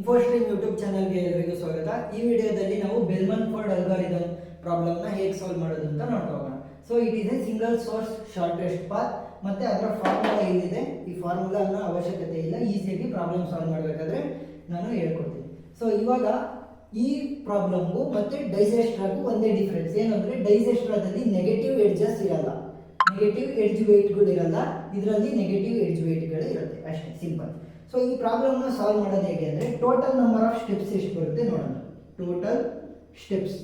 ಇನ್ಫೋಸ್ಟ್ರೀಮ್ YouTube ಚಾನಲ್ಗೆ ಎಲ್ಲರಿಗೂ ಸ್ವಾಗತ. ಈ ವಿಡಿಯೋದಲ್ಲಿ ನಾವು ಬೆಲ್ಮನ್ ಫೋರ್ಡ್ ಅಲ್ಗಾರಿದಮ್ ಪ್ರಾಬ್ಲಮ್ನ ಹೇಗೆ ಸಾಲ್ವ್ ಮಾಡೋದು ಅಂತ ನೋಡ್ಕೋಣ. So it is a single source shortest path ಮತ್ತೆ ಅದರ ಫಾರ್ಮುಲಾ ಏನಿದೆ, ಈ ಫಾರ್ಮುಲಾನ ಅವಶ್ಯಕತೆ ಇಲ್ಲ, ಈಸಿಯಾಗಿ ಪ್ರಾಬ್ಲಮ್ ಸಾಲ್ವ್ ಮಾಡಬೇಕಾದ್ರೆ ನಾನು ಹೇಳ್ಕೊಡ್ತೀನಿ. ಸೊ ಇವಾಗ ಈ ಪ್ರಾಬ್ಲಮ್ಗೂ ಮತ್ತೆ ಡೈಜೆಸ್ಟ್ರಾಗೂ ಒಂದೇ ಡಿಫ್ರೆನ್ಸ್ ಏನಂದ್ರೆ ಡೈಜೆಸ್ಟ್ರಾದಲ್ಲಿ ನೆಗೆಟಿವ್ ಎಡ್ಜಸ್ ಇರಲ್ಲ, ನೆಗೆಟಿವ್ ಎಡ್ಜ್ ವೇಟ್ಗಳು ಇರಲ್ಲ, ಇದರಲ್ಲಿ ನೆಗೆಟಿವ್ ಎಡ್ಜ್ ವೇಟ್ಗಳು ಇರುತ್ತೆ, ಅಷ್ಟೇ ಸಿಂಪಲ್. ಸೊ ಈ ಪ್ರಾಬ್ಲಮ್ನ ಸಾಲ್ವ್ ಮಾಡೋದು ಹೇಗೆ ಅಂದರೆ ಟೋಟಲ್ ನಂಬರ್ ಆಫ್ ಸ್ಟೆಪ್ಸ್ ಎಷ್ಟು ಬರುತ್ತೆ ನೋಡೋಣ. Total steps,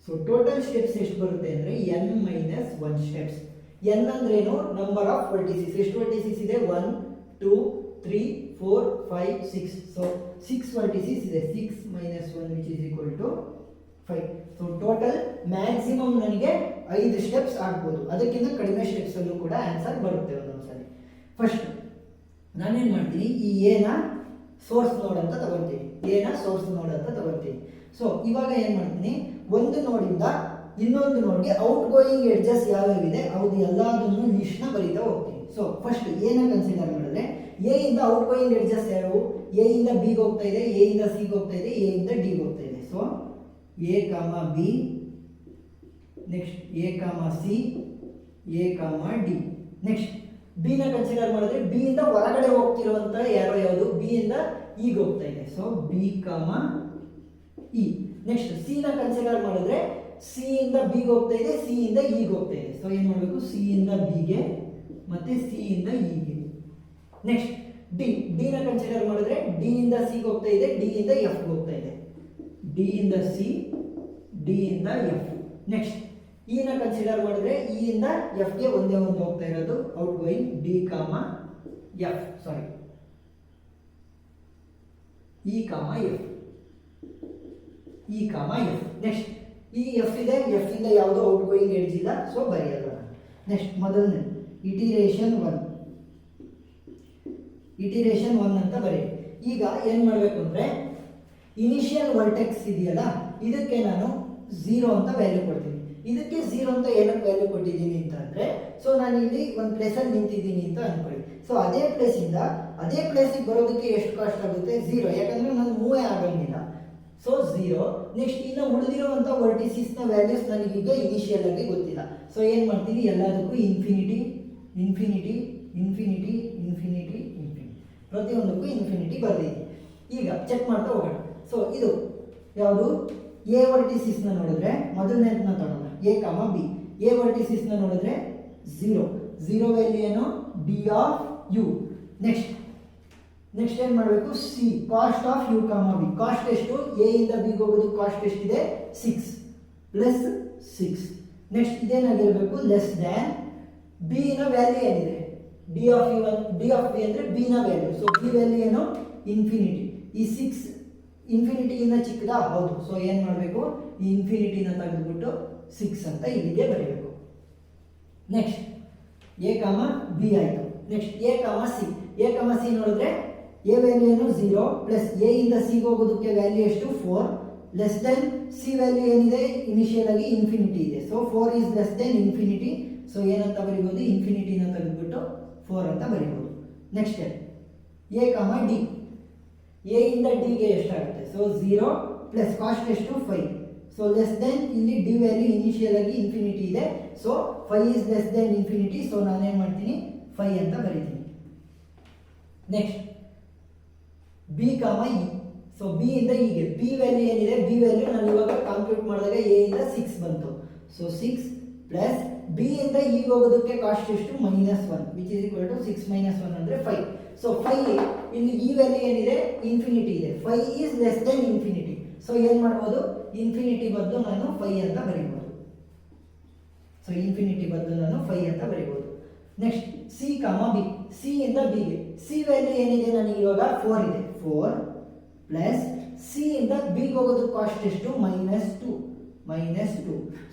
so total steps ಎಷ್ಟು ಬರುತ್ತೆ ಅಂದರೆ n-1 ಸ್ಟೆಪ್ಸ್. n ಅಂದ್ರೇನು? Number of vertices. ಎಷ್ಟು ವರ್ಟಿಸಿಸ್ ಇದೆ? 1 2 3 4 5 6. ಸೊ 6 ವರ್ಟಿಸಿಸ್ ಇದೆ. 6 - 1 which is equal to 5. So total maximum ನನಗೆ 5 ಸ್ಟೆಪ್ಸ್ ಆಗ್ಬೋದು, ಅದಕ್ಕಿಂತ ಕಡಿಮೆ ಸ್ಟೆಪ್ಸ್ ಅಲ್ಲೂ ಕೂಡ ಆನ್ಸರ್ ಬರುತ್ತೆ ಒಂದೊಂದ್ಸರಿ. ಫಸ್ಟ್ ನಾನೇನು ಮಾಡ್ತೀನಿ, ಈ ಎನ ಸೋರ್ಸ್ ನೋಡ್ ಅಂತ ತಗೊಳ್ತೀನಿ, ಸೋರ್ಸ್ ನೋಡ್ ಅಂತ ತಗೊಳ್ತೀನಿ. ಸೊ ಇವಾಗ ಏನು ಮಾಡ್ತೀನಿ, ಒಂದು ನೋಡಿಂದ ಇನ್ನೊಂದು ನೋಡ್ಗೆ ಔಟ್ ಗೋಯಿಂಗ್ ಎಡ್ಜಸ್ ಯಾವ್ಯಾವಿದೆ ಅವ್ದು ಎಲ್ಲದನ್ನು ಲಿಸ್ಟ್ನ ಬರೀತಾ ಹೋಗ್ತೀನಿ. ಸೊ ಫಸ್ಟ್ ಎನ ಕನ್ಸಿಡರ್ ಮಾಡಿದ್ರೆ ಎ ಇಂದ ಔಟ್ ಗೋಯಿಂಗ್ ಎಡ್ಜಸ್ ಯಾವು? ಎ ಇಂದ ಬಿಗೆ ಹೋಗ್ತಾ ಇದೆ, ಎ ಇಂದ ಸಿಗೆ ಹೋಗ್ತಾ ಇದೆ, ಎ ಇಂದ ಡಿಗೆ ಹೋಗ್ತಾ ಇದೆ. ಸೊ ಎ ಕಾಮ ಬಿ, ನೆಕ್ಸ್ಟ್ ಎ ಕಾಮ ಸಿ, ಎ ಕಾಮ ಡಿ. ನೆಕ್ಸ್ಟ್ ಬಿ ನ ಕನ್ಸಿಡರ್ ಮಾಡಿದ್ರೆ ಬಿ ಇಂದ ಹೊರಗಡೆ ಹೋಗ್ತಿರುವಂತ ಯಾವುದು? ಬಿ ಇಂದ ಈಗ ಹೋಗ್ತಾ ಇದೆ. So B comma E. Next C ನ ಕನ್ಸಿಡರ್ ಮಾಡಿದ್ರೆ ಸಿ ಇಂದ ಬಿಗೆ ಹೋಗ್ತಾ ಇದೆ, ಸಿ ಇಂದ ಈಗ ಹೋಗ್ತಾ ಇದೆ. ಸೊ ಏನ್ ಮಾಡಬೇಕು? ಸಿ ಇಂದ ಬಿಗೆ ಮತ್ತೆ ಸಿ ಇಂದ ಇಗೆ. ನೆಕ್ಸ್ಟ್ ಡಿ ನ ಕನ್ಸಿಡರ್ ಮಾಡಿದ್ರೆ ಡಿ ಇಂದ ಸಿಗೆ ಹೋಗ್ತಾ ಇದೆ, ಡಿ ಇಂದ ಎಫ್ ಹೋಗ್ತಾ ಇದೆ, ಡಿ ಇಂದ ಸಿ, ಡಿ ಇಂದ ಎಫ್. ನೆಕ್ಸ್ಟ್ ಇ ನ ಕನ್ಸಿಡರ್ ಮಾಡಿದ್ರೆ ಇ ಇಂದ ಎಫ್ ಗೆ ಒಂದೇ ಒಂದು ಹೋಗ್ತಾ ಇರೋದು out going D comma F, ಸಾರಿ ಇ ಕಾಮ ಎಫ್, ಇ ಕಾಮ ಎಫ್. ನೆಕ್ಸ್ಟ್ ಈ ಎಫ್ ಇದೆ, ಎಫ್ ಇಂದ ಯಾವುದೋ ಔಟ್ ಗೋಯಿಂಗ್ ಎಡ್ಜ್ ಇಲ್ಲ, ಸೊ ಬರೆಯಲ್ಲ. ನೆಕ್ಸ್ಟ್ ಮೊದಲನೇ ಇಟಿರೇಷನ್ 1 ಅಂತ ಬರೀ. ಈಗ ಏನು ಮಾಡಬೇಕು ಅಂದರೆ ಇನಿಷಿಯಲ್ ವರ್ಟೆಕ್ಸ್ ಇದೆಯಲ್ಲ, ಇದಕ್ಕೆ ನಾನು 0 ಅಂತ ವ್ಯಾಲ್ಯೂ ಕೊಡ್ತೀನಿ. ಇದಕ್ಕೆ 0 ಅಂತ ಏನಕ್ಕೆ ವ್ಯಾಲ್ಯೂ ಕೊಟ್ಟಿದ್ದೀನಿ ಅಂತಂದರೆ, ಸೊ ನಾನು ಇಲ್ಲಿ ಒಂದು ಪ್ಲೇಸಲ್ಲಿ ನಿಂತಿದ್ದೀನಿ ಅಂತ ಅಂದ್ಕೊಳ್ಳಿ. ಸೊ ಅದೇ ಪ್ಲೇಸಿಂದ ಅದೇ ಪ್ಲೇಸಿಗೆ ಬರೋದಕ್ಕೆ ಎಷ್ಟು ಕಾಸ್ಟ್ ಆಗುತ್ತೆ? 0, ಯಾಕಂದರೆ ನಾನು ಮೂವೇ ಆಗಂಗಿಲ್ಲ. ಸೊ 0. ನೆಕ್ಸ್ಟ್ ಇನ್ನು ಉಳಿದಿರುವಂಥ ವರ್ಟಿಸಿಸ್ನ ವ್ಯಾಲ್ಯೂಸ್ ನನಗೀಗ ಇನಿಷಿಯಲ್ ಆಗಿ ಗೊತ್ತಿಲ್ಲ. ಸೊ ಏನು ಮಾಡ್ತೀನಿ, ಎಲ್ಲದಕ್ಕೂ infinity infinity infinity infinity infinity, ಪ್ರತಿಯೊಂದಕ್ಕೂ ಇನ್ಫಿನಿಟಿ ಬರೆದಿದ್ದೀನಿ. ಈಗ ಚೆಕ್ ಮಾಡ್ತಾ ಹೋಗೋಣ. ಸೊ ಇದು ಯಾವುದು? ಎ ವರ್ಟಿಸಿಸ್ನ ನೋಡಿದ್ರೆ ಮೊದಲನೇದನ್ನ ತಗೊಳ್ಳೋಣ, ಎ ಕಾಮ ಬಿ. ಎ ವರ್ಟಿಸಿಸ್ನ ನೋಡಿದ್ರೆ 0 ವ್ಯಾಲ್ಯೂ ಏನು? D of you. ನೆಕ್ಸ್ಟ್ ಏನು ಮಾಡಬೇಕು? C cost of U comma B. Cost ಎಷ್ಟು? ಎ ಇಂದ ಬಿಗೆ ಹೋಗೋದು ಕಾಸ್ಟ್ ಎಷ್ಟಿದೆ? 6 ಪ್ಲಸ್ 6. ನೆಕ್ಸ್ಟ್ ಇದೇನಾಗಿರಬೇಕು? ಲೆಸ್ ದ್ಯಾನ್ ಬಿ ನ ವ್ಯಾಲ್ಯೂ ಏನಿದೆ? D of U, D of B ಅಂದರೆ ಬಿ ನ ವ್ಯಾಲ್ಯೂ. ಸೊ ಬಿ ವ್ಯಾಲ್ಯೂ ಏನು? ಇನ್ಫಿನಿಟಿ. ಈ 6 ಇನ್ಫಿನಿಟಿಗಿಂತ ಚಿಕ್ಕದಾ? ಹೌದು. ಸೊ ಏನು ಮಾಡಬೇಕು? ಈ ಇನ್ಫಿನಿಟಿನ ತೆಗೆದುಬಿಟ್ಟು 6 ಅಂತ ಇಲ್ಲಿಗೆ ಬರೀಬೇಕು. ನೆಕ್ಸ್ಟ್ ಎ ಕಾಮ ಬಿ ಆಯಿತು. ನೆಕ್ಸ್ಟ್ ಎ ಕಾಮ ಸಿ. ಎ ಕಾಮ ಸಿ ನೋಡಿದ್ರೆ ಎ ವ್ಯಾಲ್ಯೂ ಏನು? 0 ಪ್ಲಸ್ ಎ ಇಂದ ಸಿಗೆ ಹೋಗೋದಕ್ಕೆ ವ್ಯಾಲ್ಯೂ ಎಷ್ಟು? 4 ಲೆಸ್ ದೆನ್ ಸಿ ವ್ಯಾಲ್ಯೂ ಏನಿದೆ? ಇನಿಷಿಯಲ್ ಆಗಿ ಇನ್ಫಿನಿಟಿ ಇದೆ. So 4 is less than infinity. So ಏನಂತ ಬರಿಬೋದು? ಇನ್ಫಿನಿಟಿನ ತೆಗೆದುಬಿಟ್ಟು 4 ಅಂತ ಬರಿಬೋದು. ನೆಕ್ಸ್ಟ್ ಎ ಕಾಮ ಡಿ. ಎ ಇಂದ ಡಿಗೆ ಎಷ್ಟಾಗುತ್ತೆ? ಸೊ 0 ಪ್ಲಸ್ ಕಾಸ್ಟ್ ಎಷ್ಟು? 5. ಸೊ ಲೆಸ್ ದೆನ್ ಇಲ್ಲಿ ಡಿ ವ್ಯಾಲ್ಯೂ ಇನಿಷಿಯಲ್ ಆಗಿ ಇನ್ಫಿನಿಟಿ ಇದೆ. So 5 is less than infinity. So ನಾನೇನು ಮಾಡ್ತೀನಿ? 5 ಅಂತ ಬರೀತೀನಿ. Next B comma E. So B ಇಂದ ಇಗೆ ಬಿ ವ್ಯಾಲ್ಯೂ ಏನಿದೆ? ಬಿ ವ್ಯಾಲ್ಯೂ ನಾನು ಇವಾಗ ಕಾಂಪ್ಯೂಟ್ ಮಾಡಿದಾಗ ಎ ಇಂದ 6 ಬಂತು. ಸೊ 6 ಪ್ಲಸ್ ಬಿ ಇಂದ ಈಗ ಹೋಗೋದಕ್ಕೆ ಕಾಸ್ಟ್ ಎಷ್ಟು? -1 ವಿಚ್ ಈಸ್ ಈಕ್ವಲ್ ಟು 6 - 1 ಅಂದರೆ 5. ಸೊ 5 ಇಲ್ಲಿ ಈ ವ್ಯಾಲ್ಯೂ ಏನಿದೆ? ಇನ್ಫಿನಿಟಿ ಇದೆ. 5 is less than infinity. So ಏನು ಮಾಡ್ಬೋದು? ಇನ್ಫಿನಿಟಿ ಬದಲು ನಾನು 5 ಅಂತ ಬರೀಬೋದು. ಸೊ ಇನ್ಫಿನಿಟಿ ಬದಲು ನಾನು 5 ಅಂತ ಬರೀಬೋದು. ನೆಕ್ಸ್ಟ್ ಸಿ ಕಾಮ ಬಿ. ಸಿ ಇಂದ ಬಿಗೆ ಸಿ ವ್ಯಾಲ್ಯೂ ಏನಿದೆ? ನನಗೆ ಇವಾಗ 4 ಇದೆ. 4 ಪ್ಲಸ್ ಸಿ ಇಂದ ಬಿಗೆ ಹೋಗೋದು ಕಾಸ್ಟ್ ಎಷ್ಟು? -2.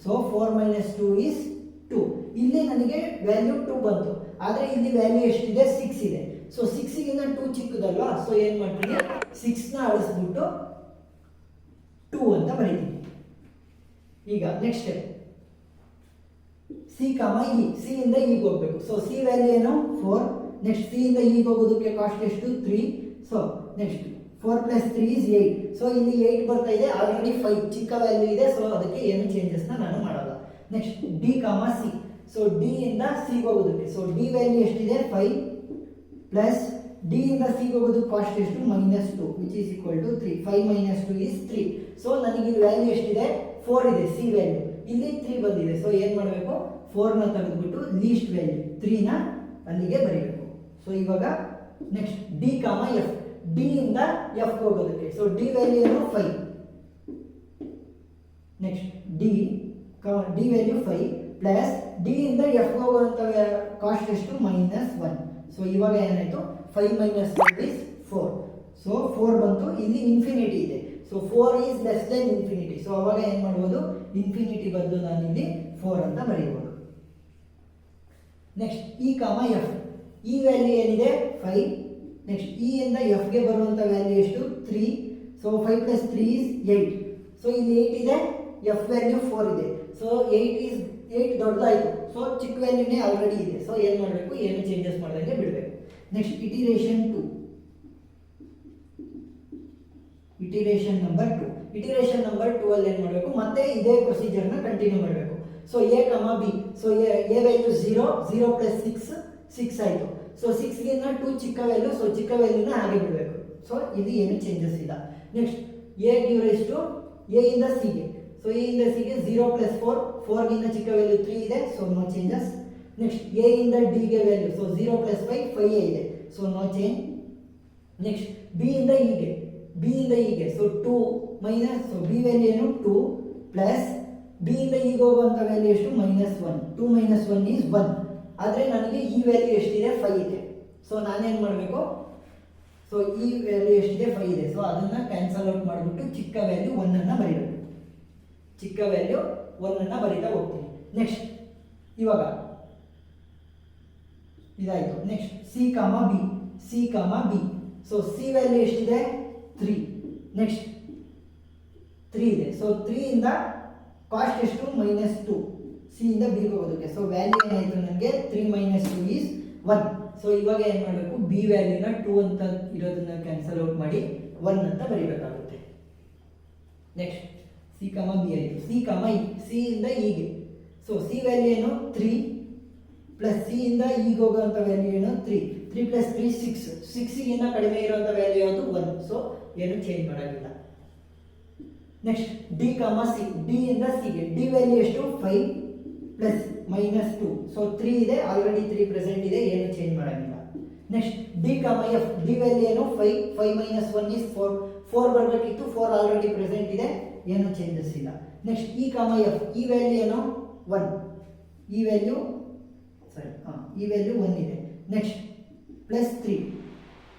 So 4 - 2 is 2. ಇಲ್ಲಿ ನನಗೆ ವ್ಯಾಲ್ಯೂ 2 ಬಂತು, ಆದರೆ ಇಲ್ಲಿ ವ್ಯಾಲ್ಯೂ ಎಷ್ಟಿದೆ? 6 ಇದೆ. ಸೊ 6ಗಿಂತ 2 ಚಿಕ್ಕದಲ್ವಾ? ಸೊ ಏನು ಮಾಡ್ತೀನಿ? 6ನ ಅಳಿಸ್ಬಿಟ್ಟು 2 ಅಂತ ಬರೀತೀನಿ. ಈಗ ನೆಕ್ಸ್ಟ್ ಸ್ಟೆಪ್ ಸಿ ಕಾಮ ಇ. ಸಿ ಇಂದ ಈಗ ಹೋಗ್ಬೇಕು. ಸೊ ಸಿ ವ್ಯಾಲ್ಯೂ ಏನು? 4. ನೆಕ್ಸ್ಟ್ ಸಿ ಇಂದ ಈಗ ಹೋಗೋದಕ್ಕೆ ಕಾಸ್ಟ್ ಎಷ್ಟು? 3. So next 4 plus 3 is 8. So ಇಲ್ಲಿ 8 ಬರ್ತಾ ಇದೆ, ಆಲ್ರೆಡಿ 5 ಚಿಕ್ಕ ವ್ಯಾಲ್ಯೂ ಇದೆ, ಸೊ ಅದಕ್ಕೆ ಏನು ಚೇಂಜಸ್ನ ನಾನು ಮಾಡಲ್ಲ. Next D comma C. So D ಇಂದ ಸಿ ಹೋಗೋದಕ್ಕೆ, ಸೊ ಡಿ ವ್ಯಾಲ್ಯೂ ಎಷ್ಟಿದೆ 5 ಪ್ಲಸ್ ಡಿ ಇಂದ ಸಿ ಹೋಗೋದು ಕಾಸ್ಟ್ ಎಷ್ಟು -2 which is equal to 3. 5 - 2 is 3. So ನನಗೆ ಇಲ್ಲಿ ವ್ಯಾಲ್ಯೂ ಎಷ್ಟಿದೆ 4 ಇದೆ, ಸಿ ವ್ಯಾಲ್ಯೂ ಇಲ್ಲಿ 3 ಬಂದಿದೆ. ಸೊ ಏನು ಮಾಡಬೇಕು, 4ನ ತೆಗೆದುಬಿಟ್ಟು ಲೀಸ್ಟ್ ವ್ಯಾಲ್ಯೂ 3ನ ಅಲ್ಲಿಗೆ ಬರೀಬೇಕು. ಸೊ ಇವಾಗ next D comma F. D ಇಂದ ಎಫ್ ಹೋಗೋದಕ್ಕೆ, ಸೊ ಡಿ ವ್ಯಾಲ್ಯೂ ಏನು 5. Next D value 5 plus D ಇಂದ ಎಫ್ ಹೋಗುವಂತ ಕಾಸ್ಟ್ ಎಷ್ಟು -1. ಸೊ ಇವಾಗ ಏನಾಯ್ತು 5 - 1 ಇಸ್ 4. ಸೊ 4 ಬಂತು, ಇಲ್ಲಿ ಇನ್ಫಿನಿಟಿ ಇದೆ. So 4 is less than infinity. So ಅವಾಗ ಏನು ಮಾಡ್ಬೋದು, ಇನ್ಫಿನಿಟಿ ಬದಲು ನಾನು ಇಲ್ಲಿ 4 ಅಂತ ಬರೀಬೋದು. ನೆಕ್ಸ್ಟ್ ಇ ಕಾಮ ಎಫ್. ಈ ವ್ಯಾಲ್ಯೂ ಏನಿದೆ 5. ನೆಕ್ಸ್ಟ್ ಇ ಇಂದ ಎಫ್ ಗೆ ಬರುವಂತ ವ್ಯಾಲ್ಯೂ ಎಷ್ಟು 3. So 5 plus 3 is 8. ಸೊ ಇಲ್ಲಿ 8 ಇದೆ, ಎಫ್ ವ್ಯಾಲ್ಯೂ 4 ಇದೆ. ಸೊ 8 ದೊಡ್ಡದಾಯಿತು, ಸೊ ಚಿಕ್ಕ ವ್ಯಾಲ್ಯೂನೇ ಆಲ್ರೆಡಿ ಇದೆ. ಸೊ ಏನು ಮಾಡಬೇಕು, ಏನು ಚೇಂಜಸ್ ಮಾಡ್ದಂಗೆ ಬಿಡಬೇಕು. Next iteration number 2. Iteration number 2 ಅಲ್ಲಿ ಏನು ಮಾಡಬೇಕು, ಮತ್ತೆ ಇದೇ ಪ್ರೊಸೀಜರ್ನ ಕಂಟಿನ್ಯೂ ಮಾಡಬೇಕು. ಸೊ ಎ ಕಮ B. So A value 0 plus 6 ಆಯಿತು. ಸೊ 6 ಗಿಂತ 2 ಚಿಕ್ಕ ವ್ಯಾಲ್ಯೂ, ಸೊ ಚಿಕ್ಕ ವ್ಯಾಲ್ಯೂನ ಹಾಗೆ ಬಿಡಬೇಕು. ಸೊ ಇಲ್ಲಿ ಏನು ಚೇಂಜಸ್ ಇಲ್ಲ. Next A give rise to A ಇಂದ ಸಿಗೆ. ಸೊ ಎ ಇಂದ ಸಿಗೆ 0 ಪ್ಲಸ್ 4 ಗಿಂತ ಚಿಕ್ಕ ವ್ಯಾಲ್ಯೂ 3 ಇದೆ, so no changes. Next A ಇಂದ ಡಿ ಗೆ ವ್ಯಾಲ್ಯೂ, ಸೊ 0 ಪ್ಲಸ್ 5 ಇದೆ, so no change. Next B ಇಂದ ಇಗೆ, so 2 minus, so B value ಏನು 2 ಪ್ಲಸ್ ಬಿ ಇಂದ ಈಗ ಹೋಗುವಂಥ ವ್ಯಾಲ್ಯೂ ಎಷ್ಟು -1. 2 - 1 ಈಸ್ 1. ಆದರೆ ನನಗೆ ಈ ವ್ಯಾಲ್ಯೂ ಎಷ್ಟಿದೆ 5 ಇದೆ. ಸೊ ನಾನೇನು ಮಾಡಬೇಕು, ಸೊ ಈ ವ್ಯಾಲ್ಯೂ ಎಷ್ಟಿದೆ 5 ಇದೆ. ಸೊ ಅದನ್ನು ಕ್ಯಾನ್ಸಲ್ ಔಟ್ ಮಾಡಿಬಿಟ್ಟು ಚಿಕ್ಕ ವ್ಯಾಲ್ಯೂ 1 ಬರೀಬೇಕು. ಚಿಕ್ಕ ವ್ಯಾಲ್ಯೂ 1 ಬರೀತಾ ಹೋಗ್ತೀನಿ. ನೆಕ್ಸ್ಟ್ ಇವಾಗ ಇದಾಯಿತು. ನೆಕ್ಸ್ಟ್ ಸಿ ಕಾಮ ಬಿ. ಸೊ ಸಿ ವ್ಯಾಲ್ಯೂ ಎಷ್ಟಿದೆ 3. ನೆಕ್ಸ್ಟ್ 3 ಇದೆ. ಸೊ 3 ಇಂದ ಕಾಸ್ಟ್ ಎಷ್ಟು -2. ಸಿ ಇಂದ ಬಿ ಹೋಗೋದಕ್ಕೆ, ಸೊ ವ್ಯಾಲ್ಯೂ ಏನಾಯಿತು ನನಗೆ 3 - 2 ಈಸ್ 1. ಸೊ ಇವಾಗ ಏನು ಮಾಡಬೇಕು, ಬಿ ವ್ಯಾಲ್ಯೂನ 2 ಅಂತ ಇರೋದನ್ನ ಕ್ಯಾನ್ಸಲ್ ಔಟ್ ಮಾಡಿ 1 ಅಂತ ಬರೀಬೇಕಾಗುತ್ತೆ. ನೆಕ್ಸ್ಟ್ ಸಿ ಕಾಮ ಬಿ ಆಯಿತು. ಸಿ ಕಾಮ ಇ. ಸಿ ಇಂದ ಇಗೆ, ಸೊ ಸಿ ವ್ಯಾಲ್ಯೂ ಏನು 3 ಪ್ಲಸ್ ಸಿ ಇಂದ ಈಗ ಹೋಗುವಂಥ ವ್ಯಾಲ್ಯೂ ಏನು 3 ಪ್ಲಸ್ 3 6 ಗಿಂತ ಕಡಿಮೆ ಇರುವಂಥ ವ್ಯಾಲ್ಯೂ ಯಾವುದು 1. ಸೊ ಏನು ಚೇಂಜ್ ಮಾಡೋದಿಲ್ಲ. Next D comma C. D ಇಂದ ಸಿಗೆ ಡಿ ವ್ಯಾಲ್ಯೂ ಎಷ್ಟು 5 ಪ್ಲಸ್ -2. ಸೊ 3 ಇದೆ, ಆಲ್ರೆಡಿ 3 ಪ್ರೆಸೆಂಟ್ ಇದೆ, ಏನು ಚೇಂಜ್ ಮಾಡೋಂಗಿಲ್ಲ. Next D comma F. D value ಏನು 5 - 1 ಇಸ್ 4 ಬರಬೇಕಿತ್ತು, 4 ಆಲ್ರೆಡಿ ಪ್ರೆಸೆಂಟ್ ಇದೆ, ಏನು ಚೇಂಜಸ್ ಇಲ್ಲ. ನೆಕ್ಸ್ಟ್ ಇ ಕಾಮ ಎಫ್. ಈ ವ್ಯಾಲ್ಯೂ ಏನು 1. ಈ ವ್ಯಾಲ್ಯೂ 1 ಇದೆ. ನೆಕ್ಸ್ಟ್ ಪ್ಲಸ್ 3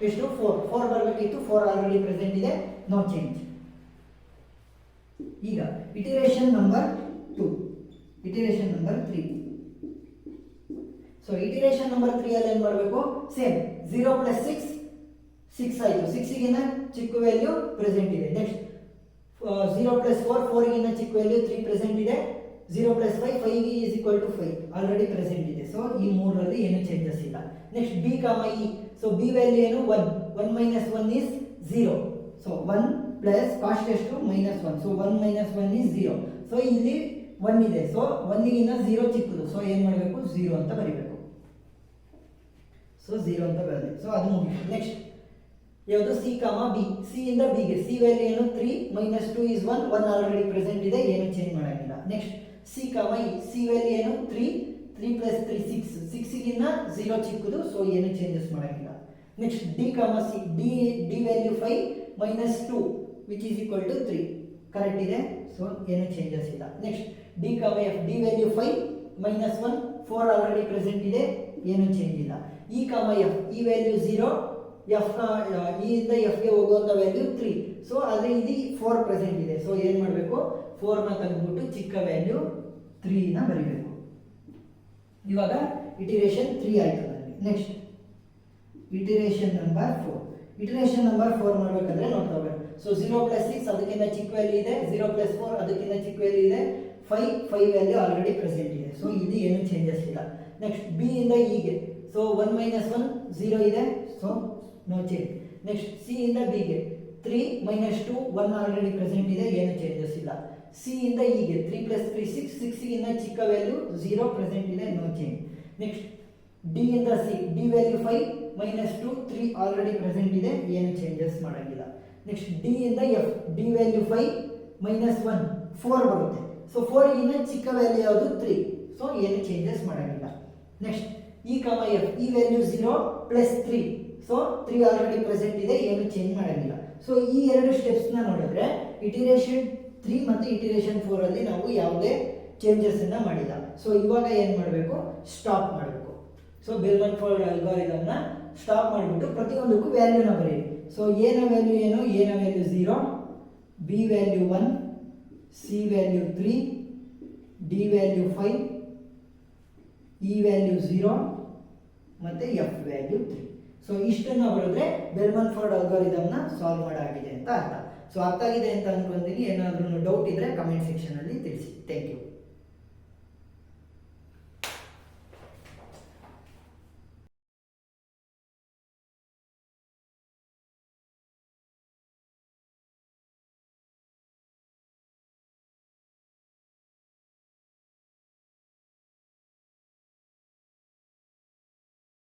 ಎಷ್ಟು 4 ಬರಬೇಕಿತ್ತು, 4 ಆಲ್ರೆಡಿ ಪ್ರೆಸೆಂಟ್ ಇದೆ, ನೋ ಚೇಂಜ್. ಈಗ iteration number 2. Iteration number 3. So iteration number 3 ಅಲ್ಲಿ ಏನು ಮಾಡಬೇಕು, ಸೇಮ್ 0 ಪ್ಲಸ್ 6 ಆಯಿತು. 6 ಗಿಂತ ಚಿಕ್ಕ ವ್ಯಾಲ್ಯೂ ಪ್ರೆಸೆಂಟ್ ಇದೆ. ನೆಕ್ಸ್ಟ್ 0 ಪ್ಲಸ್ 4 ಗಿಂತ ಚಿಕ್ಕ ವ್ಯಾಲ್ಯೂ 3 ಪ್ರೆಸೆಂಟ್ ಇದೆ. 0 plus 5 is equal to 5 already present ಇದೆ. ಸೊ ಈ ಮೂರರಲ್ಲಿ ಏನು ಚೇಂಜಸ್ ಇಲ್ಲ. Next B comma E. So B value ಏನು 1 - 1 ಈಸ್ 0. ಸೊ 1 ಪ್ಲಸ್ ಕಾಸ್ಟ್ ಎಷ್ಟು -1. So 1 - 1 is 0. ಸೊ ಇಲ್ಲಿ 1 ಇದೆ, ಸೊ 1ಗಿಂತ 0 ಚಿಕ್ಕದು. ಸೊ ಏನು ಮಾಡಬೇಕು, 0 ಅಂತ ಬರೀಬೇಕು. ಸೊ 0 ಅಂತ ಬರಲಿ. ಸೊ ಅದು ಮುಗಿತು. ನೆಕ್ಸ್ಟ್ ಯಾವುದು ಸಿ ಕಾಮ ಬಿ. ಸಿ ಇಂದ ಬಿಗೆ ಸಿ ವ್ಯಾಲ್ಯೂ ಏನು 3 - 2 ಈಸ್ 1 ಆಲ್ರೆಡಿ ಪ್ರೆಸೆಂಟ್ ಇದೆ, ಏನು ಚೇಂಜ್ ಮಾಡೋಂಗಿಲ್ಲ. ನೆಕ್ಸ್ಟ್ ಸಿ ಕಾಮ ಇ. ಸಿ ವ್ಯಾಲ್ಯೂ ಏನು 3 ಪ್ಲಸ್ 3 6ಗಿಂತ 0 ಚಿಕ್ಕದು, ಸೊ ಏನು ಚೇಂಜಸ್ ಮಾಡೋಂಗಿಲ್ಲ. Next D comma C. D value 5 - 2 which is equal to 3 correct ಇದೆ, ಸೊ ಏನು ಚೇಂಜಸ್ ಇಲ್ಲ. Next D comma F. D value 5 - 1 4 already present ಇದೆ, ಏನು ಚೇಂಜ್ ಇಲ್ಲ. ಇ ಕಾಮ ಎಫ್. ಈ ವ್ಯಾಲ್ಯೂ 0, ಎಫ್ ಇ ಇಂದ ಎಫ್ಗೆ ಹೋಗುವಂಥ ವ್ಯಾಲ್ಯೂ 3. ಸೊ ಆದರೆ ಇಲ್ಲಿ 4 ಪ್ರೆಸೆಂಟ್ ಇದೆ, ಸೊ ಏನು ಮಾಡಬೇಕು, 4ನ ತೆಗೆದುಬಿಟ್ಟು ಚಿಕ್ಕ ವ್ಯಾಲ್ಯೂ 3ನ ಬರೀಬೇಕು. ಇವಾಗ ಇಟಿರೇಷನ್ 3 ಆಯಿತು ನನಗೆ. Next iteration number 4. Iteration number 4 ಮಾಡಬೇಕಂದ್ರೆ ನೋಡ್ತಾ ಹೋಗೋಣ. ಸೊ 0 ಪ್ಲಸ್ 6 ಅದಕ್ಕಿಂತ ಚಿಕ್ಕ ವ್ಯಾಲ್ಯೂ ಇದೆ, 0 ಪ್ಲಸ್ 4 ಅದಕ್ಕಿಂತ ಚಿಕ್ಕ ವ್ಯಾಲ್ಯೂ ಇದೆ, 5 ವ್ಯಾಲ್ಯೂ ಆಲ್ರೆಡಿ ಪ್ರೆಸೆಂಟ್ ಇದೆ, ಸೊ ಇಲ್ಲಿ ಏನು ಚೇಂಜಸ್ ಇಲ್ಲ. ನೆಕ್ಸ್ಟ್ ಬಿ ಇಂದ ಇಗೆ, ಸೊ 1 - 1 0 ಇದೆ, so no change. Next C ಇಂದ ಬಿಗೆ 3 ಮೈನಸ್ 2 1 ಆಲ್ರೆಡಿ ಪ್ರೆಸೆಂಟ್ ಇದೆ, ಏನು ಚೇಂಜಸ್ ಇಲ್ಲ. ಸಿ ಇಂದ ಹೀಗೆ 3 ಪ್ಲಸ್ 3 6, 6 ಗಿಂತ ಚಿಕ್ಕ ವ್ಯಾಲ್ಯೂ 0 ಪ್ರೆಸೆಂಟ್ ಇದೆ, ನೋ ಚೇಂಜ್. ನೆಕ್ಸ್ಟ್ ಡಿ ಇಂದ C, D value 5 minus 2 3 already present ಇದೆ, ಏನು ಚೇಂಜಸ್ ಮಾಡಂಗಿಲ್ಲ. ನೆಕ್ಸ್ಟ್ ಡಿ ಇಂದ ಎಫ್, ಡಿ ವ್ಯಾಲ್ಯೂ 5 ಮೈನಸ್ 1 4 ಬರುತ್ತೆ. ಸೊ 4 ಗಿಂತ ಚಿಕ್ಕ ವ್ಯಾಲ್ಯೂ ಯಾವುದು 3, ಸೊ ಏನು ಚೇಂಜಸ್ ಮಾಡಂಗಿಲ್ಲ. ನೆಕ್ಸ್ಟ್ ಇ ಕಮ ಎಫ್, ಈ value 0 plus 3, so 3 already present ಇದೆ, ಏನು ಚೇಂಜ್ ಮಾಡಂಗಿಲ್ಲ. ಸೊ ಈ ಎರಡು ಸ್ಟೆಪ್ಸ್ನ ನೋಡಿದ್ರೆ ಇಟಿರೇಷನ್ 3 ಮತ್ತು ಇಟಿರೇಷನ್ 4 ಅಲ್ಲಿ ನಾವು ಯಾವುದೇ ಚೇಂಜಸ್ ಅನ್ನ ಮಾಡಿಲ್ಲ. ಸೊ ಇವಾಗ ಏನು ಮಾಡಬೇಕು, ಸ್ಟಾಪ್ ಮಾಡಬೇಕು. ಸೊ ಬೆಲ್ಮನ್ ಫೋರ್ಡ್ ಅಲ್ಗಾರಿದಮ್ನ ಸ್ಟಾಪ್ ಮಾಡಿಬಿಟ್ಟು ಪ್ರತಿಯೊಂದಕ್ಕೂ ವ್ಯಾಲ್ಯೂನ ಬರೀರಿ. ಸೊ ಎ ನ ವ್ಯಾಲ್ಯೂ ಏನು, ಎ ನ value 0, B value 1, C value 3, D value 5, E value 0 ಮತ್ತು ಎಫ್ ವ್ಯಾಲ್ಯೂ 3. ಸೊ ಇಷ್ಟನ್ನು ಬರೆದ್ರೆ ಬೆಲ್ಮನ್ ಫೋರ್ಡ್ ಅಲ್ಗಾರಿದಮ್ನ ಸಾಲ್ವ್ ಮಾಡಾಗಿದೆ ಅಂತ ಅರ್ಥ. ಸೊ ಅರ್ಥ ಆಗಿದೆ ಅಂತ ಅನ್ಕೊಂತೀನಿ. ಏನಾದ್ರೂ ಡೌಟ್ ಇದ್ರೆ ಕಮೆಂಟ್ ಸೆಕ್ಷನಲ್ಲಿ ತಿಳಿಸಿ. Thank you.